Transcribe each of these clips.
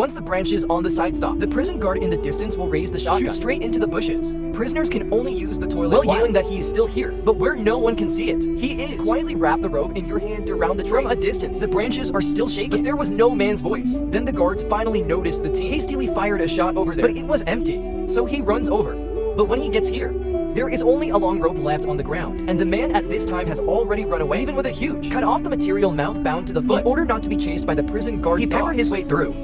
Once the branches on the side stop, the prison guard in the distance will raise the shotgun, shoot straight into the bushes. Prisoners can only use the toilet while yelling that he is still here, but where no one can see it. He is. Quietly wrap the rope in your hand around the tree. From a distance, the branches are still shaking, but there was no man's voice. Then the guards finally noticed the team, hastily fired a shot over there, but it was empty. So he runs over. But when he gets here, there is only a long rope left on the ground, and the man at this time has already run away, even with a huge cut off the material mouth bound to the foot. In order not to be chased by the prison guards, he peppered his way through.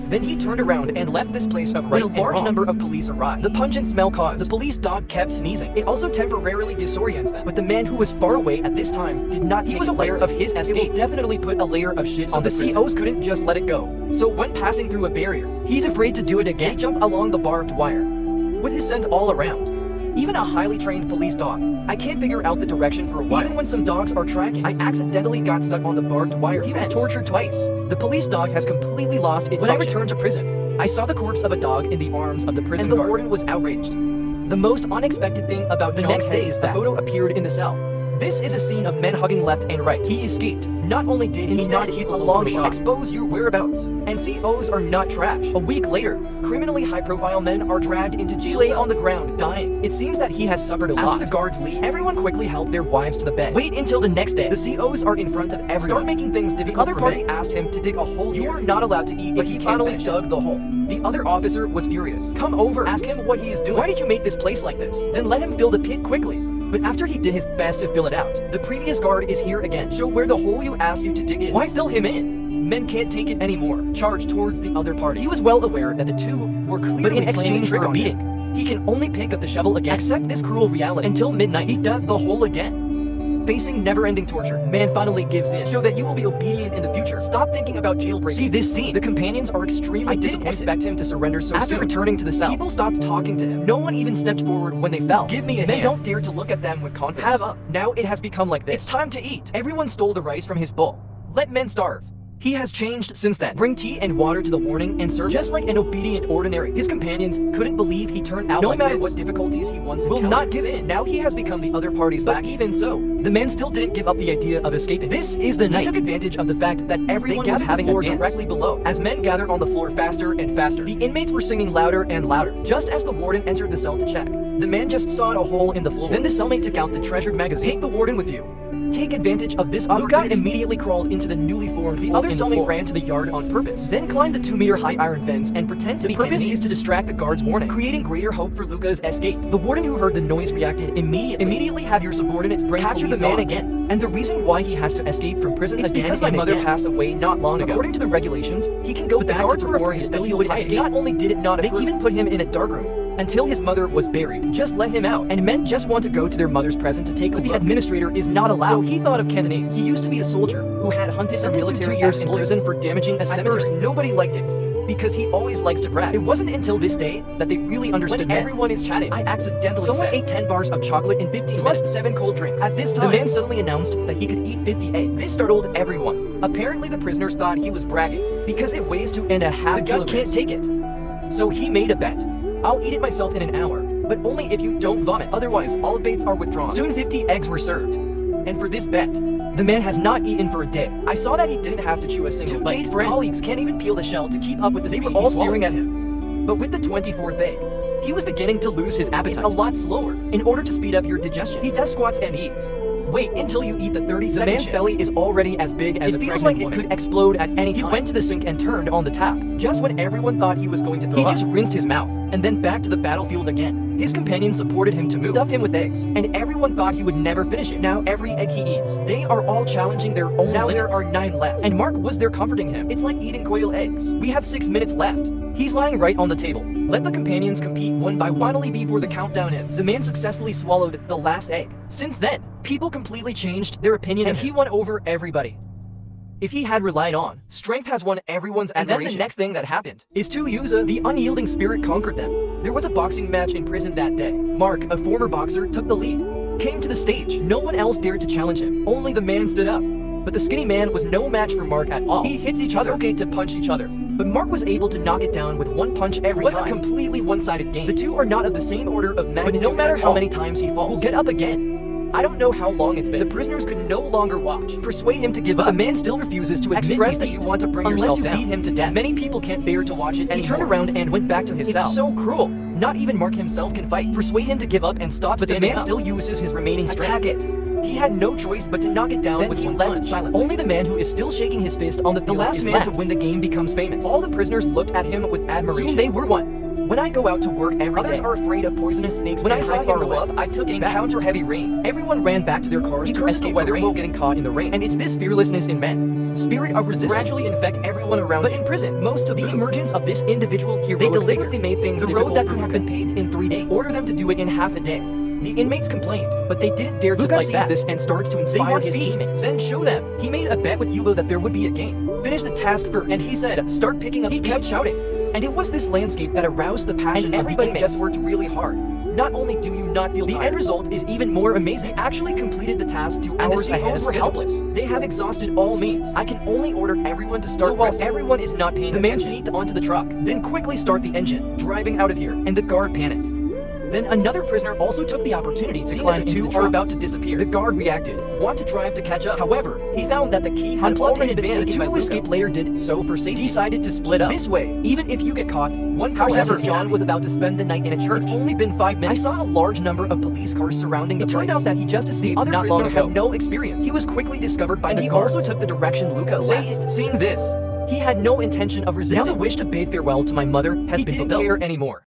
Then he turned around and left this place of right when a large number of police arrived. The pungent smell caused the police dog kept sneezing. It also temporarily disorients them. But the man who was far away at this time did not. He was aware of his escape. It will definitely put a layer of shit on the COs couldn't just let it go. So when passing through a barrier, he's afraid to do it again. They jump along the barbed wire with his scent all around. Even a highly trained police dog. I can't figure out the direction for a while. Even when some dogs are tracking, I accidentally got stuck on the barbed wire. He was tortured twice. The police dog has completely lost its function. When I returned to prison, I saw the corpse of a dog in the arms of the prison guard, and the warden was outraged. The most unexpected thing about the next day is that a photo appeared in the cell. This is a scene of men hugging left and right. He escaped. Not only did he not hit a long shot, expose your whereabouts. And COs are not trash. A week later, criminally high-profile men are dragged into jail cells on the ground, dying. It seems that he has suffered a lot. After the guards leave, everyone quickly help their wives to the bed. Wait until the next day. The COs are in front of everyone. Start making things difficult. The other party asked him to dig a hole here. You are not allowed to eat, but he finally dug the hole. The other officer was furious. Come over, ask him what he is doing. Why did you make this place like this? Then let him fill the pit quickly. But after he did his best to fill it out, the previous guard is here again. Show where the hole you asked you to dig is. Why fill him in? Men can't take it anymore. Charge towards the other party. He was well aware that the two were clearly but in exchange for a beating, he can only pick up the shovel again. Accept this cruel reality. Until midnight, he dug the hole again. Facing never-ending torture, man finally gives in. Show that you will be obedient in the future. Stop thinking about jailbreaking. See this scene. The companions are extremely disappointed. I didn't expect him to surrender so soon. After returning to the cell, people stopped talking to him. No one even stepped forward when they fell. Give me a hand. Men don't dare to look at them with confidence. Have up. Now it has become like this. It's time to eat. Everyone stole the rice from his bowl. Let men starve. He has changed since then. Bring tea and water to the warning and serve just like an obedient ordinary. His companions couldn't believe he turned out like this. No matter what difficulties he once encountered, will not give in. Now he has become the other party's back. But even so, the man still didn't give up the idea of escaping. This is the night. He took advantage of the fact that everyone was having a dance directly below. As men gathered on the floor faster and faster, the inmates were singing louder and louder. Just as the warden entered the cell to check, the man just sawed a hole in the floor. Then the cellmate took out the treasured magazine. Take the warden with you. Take advantage of this opportunity. Luca immediately crawled into the newly formed hole. The other cellmate ran to the yard on purpose, then climbed the 2-meter high iron fence and pretend to be enemies. The purpose is to distract the guard's warning, creating greater hope for Luca's escape. The warden who heard the noise reacted immediately. Have your subordinates bring capture the man again. And the reason why he has to escape from prison is because my mother passed away not long ago. According to the regulations, he can go back to perform his filial piety. Not only did it not approve, they even put him in a darkroom until his mother was buried. Just let him out. And men just want to go to their mother's present to take a look. The administrator is not allowed. So he thought of Cantonese. He used to be a soldier who had hunted for military 2 years in prison for damaging a cemetery. At first, nobody liked it, because he always likes to brag. It wasn't until this day that they really understood. When everyone is chatting, I accidentally someone ate 10 bars of chocolate in 15 plus minutes, 7 cold drinks. At this time, the man suddenly announced that he could eat 50 eggs. This startled everyone. Apparently the prisoners thought he was bragging, because it weighs 2.5 kilograms. The gut can't take it. So he made a bet. I'll eat it myself in an hour, but only if you don't vomit. Otherwise, all baits are withdrawn. Soon 50 eggs were served. And for this bet, the man has not eaten for a day. I saw that he didn't have to chew a single bite. Two colleagues can't even peel the shell to keep up with the speed. They were all staring at him. But with the 24th egg, he was beginning to lose his appetite. It's a lot slower. In order to speed up your digestion, he does squats and eats. Wait until you eat the 30-second The man's belly is already as big as a pregnant woman. It feels like it could explode at any time. He went to the sink and turned on the tap. Just when everyone thought he was going to throw up, he just rinsed his mouth, and then back to the battlefield again. His companions supported him to move, stuff him with eggs, and everyone thought he would never finish it. Now every egg he eats, they are all challenging their own limits. There are 9 left, and Mark was there comforting him. It's like eating quail eggs. We have 6 minutes left. He's lying right on the table. Let the companions compete one by one. Finally, before the countdown ends, the man successfully swallowed the last egg. Since then, people completely changed their opinion and he won over everybody. If he had relied on, strength has won everyone's admiration. And then the next thing that happened is to Yuza, the unyielding spirit conquered them. There was a boxing match in prison that day. Mark, a former boxer, took the lead, came to the stage. No one else dared to challenge him. Only the man stood up. But the skinny man was no match for Mark at all. He hits each other. It's okay to punch each other, but Mark was able to knock it down with one punch every time. It was a completely one-sided game. The two are not of the same order of magnitude. But no matter how many times he falls, will get up again. I don't know how long it's been. The prisoners could no longer watch. Persuade him to give up. The man still refuses to express that you want to bring yourself down. Unless you beat him to death. Many people can't bear to watch it anymore. He turned around and went back to his cell. It's so cruel. Not even Mark himself can fight. Persuade him to give up and stop, but the man still uses his remaining strength. Attack it. He had no choice but to knock it down when he left silently. Only the man who is still shaking his fist on the field, the last man to win the game, becomes famous. All the prisoners looked at him with admiration. Soon they were one. When I go out to work every day, others are afraid of poisonous snakes. When I saw him go up, I took aim. Encounter heavy rain. Everyone ran back to their cars to escape the weather while getting caught in the rain. And it's this fearlessness in men, spirit of resistance, gradually infect everyone around. But in prison, most of the emergence of this individual hero, they deliberately made things the road that could have been paved in 3 days. Order them to do it in half a day. The inmates complained, but they didn't dare to fight back. This and starts to inspire his teammates. Then show them. He made a bet with Yubo that there would be a game. Finish the task first, and he said, start picking up speed. He kept shouting. And it was this landscape that aroused the passion and everybody just worked really hard. Not only do you not feel tired, the end result is even more amazing. He actually completed the task 2 hours ahead of schedule. Were helpless. They have exhausted all means. I can only order everyone to start. So while everyone is not paying attention, the man sneaked onto the truck, then quickly start the engine, driving out of here, and the guard panicked. Then another prisoner also took the opportunity to climb. The two are about to disappear. The guard reacted, want to drive to catch up. However, he found that the key had already been taken. The two who escaped later did so for safety. Decided to split up. This way, even if you get caught, one person. However, John was about to spend the night in a church. It's only been 5 minutes. I saw a large number of police cars surrounding the place. It turned out that he just escaped not long ago. Had no experience. He was quickly discovered by the guards. He also took the direction Luca left. Seeing this, he had no intention of resisting. Now the wish to bid farewell to my mother has been fulfilled. He didn't care anymore.